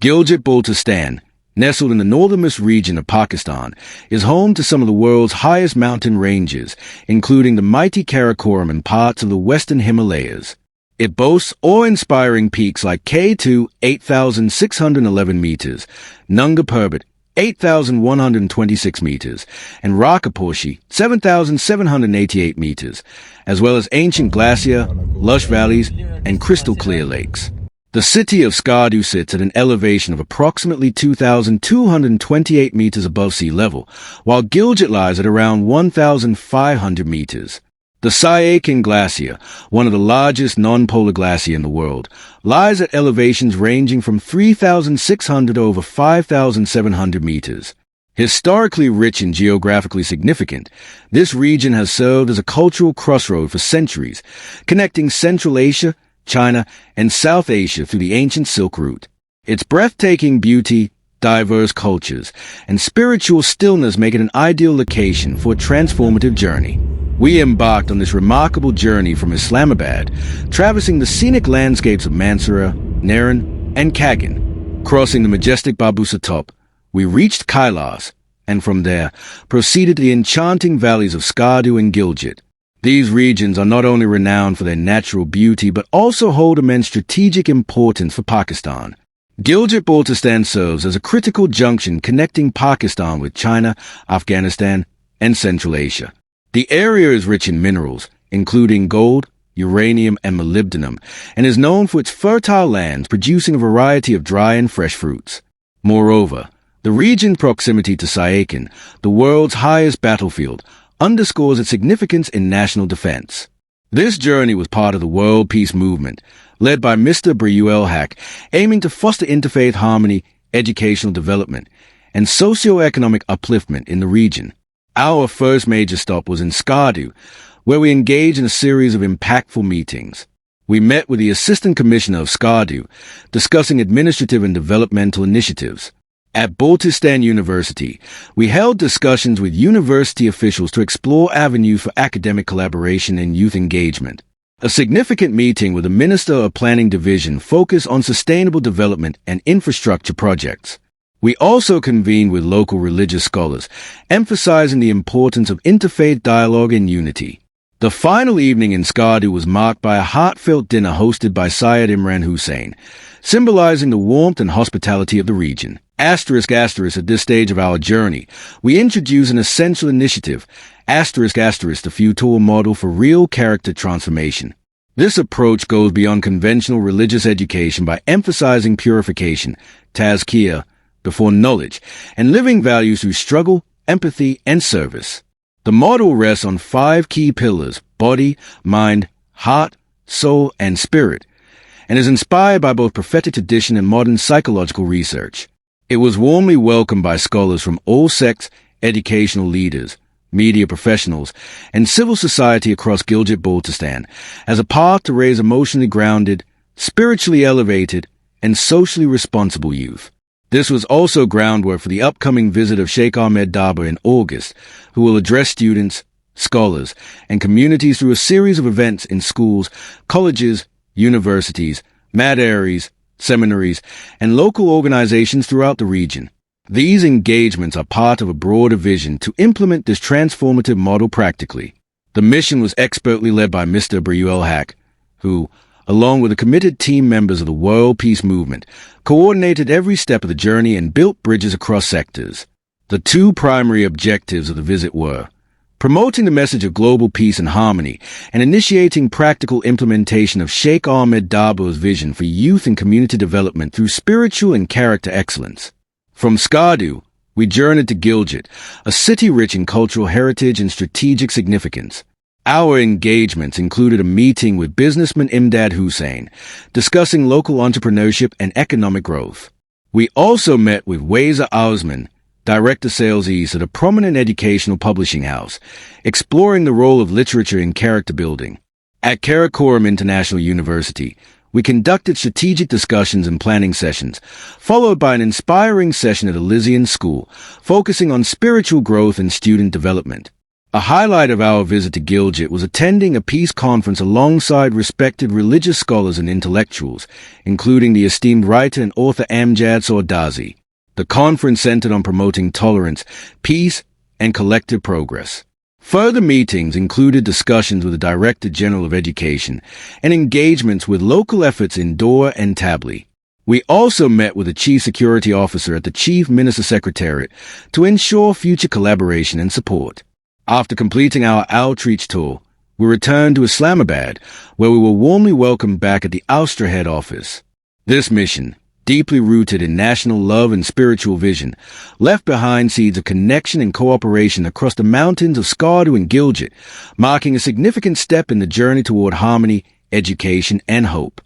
Gilgit-Baltistan, nestled in the northernmost region of Pakistan, is home to some of the world's highest mountain ranges, including the mighty Karakoram and parts of the western Himalayas. It boasts awe-inspiring peaks like K2, 8,611 meters, Nanga Parbat, 8,126 meters, and Rakaporshi, 7,788 meters, as well as ancient glacier, lush valleys, and crystal-clear lakes. The city of Skardu sits at an elevation of approximately 2,228 meters above sea level, while Gilgit lies at around 1,500 meters. The Skardu Glacier, one of the largest non-polar glaciers in the world, lies at elevations ranging from 3,600 to over 5,700 meters. Historically rich and geographically significant, this region has served as a cultural crossroad for centuries, connecting Central Asia, China, and South Asia through the ancient Silk Route. Its breathtaking beauty, diverse cultures, and spiritual stillness make it an ideal location for a transformative journey. We embarked on this remarkable journey from Islamabad, traversing the scenic landscapes of Mansura, Naran, and Kagan. Crossing the majestic Babusa top, we reached Kailas, and from there, proceeded to the enchanting valleys of Skardu and Gilgit. These regions are not only renowned for their natural beauty, but also hold immense strategic importance for Pakistan. Gilgit-Baltistan serves as a critical junction connecting Pakistan with China, Afghanistan, and Central Asia. The area is rich in minerals, including gold, uranium, and molybdenum, and is known for its fertile lands producing a variety of dry and fresh fruits. Moreover, the region's proximity to Skardu, the world's highest battlefield, underscores its significance in national defense. This journey was part of the World Peace Movement, led by Mr. Abrar-ul-Haq, aiming to foster interfaith harmony, educational development, and socio-economic upliftment in the region. Our first major stop was in Skardu, where we engaged in a series of impactful meetings. We met with the Assistant Commissioner of Skardu, discussing administrative and developmental initiatives. At Baltistan University, we held discussions with university officials to explore avenues for academic collaboration and youth engagement. A significant meeting with the Minister of Planning Division focused on sustainable development and infrastructure projects. We also convened with local religious scholars, emphasizing the importance of interfaith dialogue and unity. The final evening in Skardu was marked by a heartfelt dinner hosted by Syed Imran Hussain, symbolizing the warmth and hospitality of the region. At this stage of our journey, we introduce an essential initiative, the future model for real character transformation. This approach goes beyond conventional religious education by emphasizing purification, tazkiyah, before knowledge, and living values through struggle, empathy, and service. The model rests on 5 key pillars: body, mind, heart, soul, and spirit, and is inspired by both prophetic tradition and modern psychological research. It was warmly welcomed by scholars from all sects, educational leaders, media professionals, and civil society across Gilgit-Baltistan as a path to raise emotionally grounded, spiritually elevated, and socially responsible youth. This was also groundwork for the upcoming visit of Sheikh Ahmed Daba in August, who will address students, scholars, and communities through a series of events in schools, colleges, universities, madaris, seminaries, and local organizations throughout the region. These engagements are part of a broader vision to implement this transformative model practically. The mission was expertly led by Mr. Abrar-ul-Haq, who, along with the committed team members of the World Peace Movement, coordinated every step of the journey and built bridges across sectors. The 2 primary objectives of the visit were promoting the message of global peace and harmony and initiating practical implementation of Sheikh Ahmed Daba's vision for youth and community development through spiritual and character excellence. From Skardu, we journeyed to Gilgit, a city rich in cultural heritage and strategic significance. Our engagements included a meeting with businessman Imdad Hussain, discussing local entrepreneurship and economic growth. We also met with Weza Osman, Director Sales East at a prominent educational publishing house, exploring the role of literature in character building. At Karakoram International University, we conducted strategic discussions and planning sessions, followed by an inspiring session at Elysian School, focusing on spiritual growth and student development. A highlight of our visit to Gilgit was attending a peace conference alongside respected religious scholars and intellectuals, including the esteemed writer and author Amjad Sawdazi. The conference centered on promoting tolerance, peace, and collective progress. Further meetings included discussions with the Director General of Education and engagements with local efforts in Dor and Tabli. We also met with the Chief Security Officer at the Chief Minister Secretariat to ensure future collaboration and support. After completing our outreach tour, we returned to Islamabad, where we were warmly welcomed back at the Austra head office. This mission, deeply rooted in national love and spiritual vision, left behind seeds of connection and cooperation across the mountains of Skardu and Gilgit, marking a significant step in the journey toward harmony, education, and hope.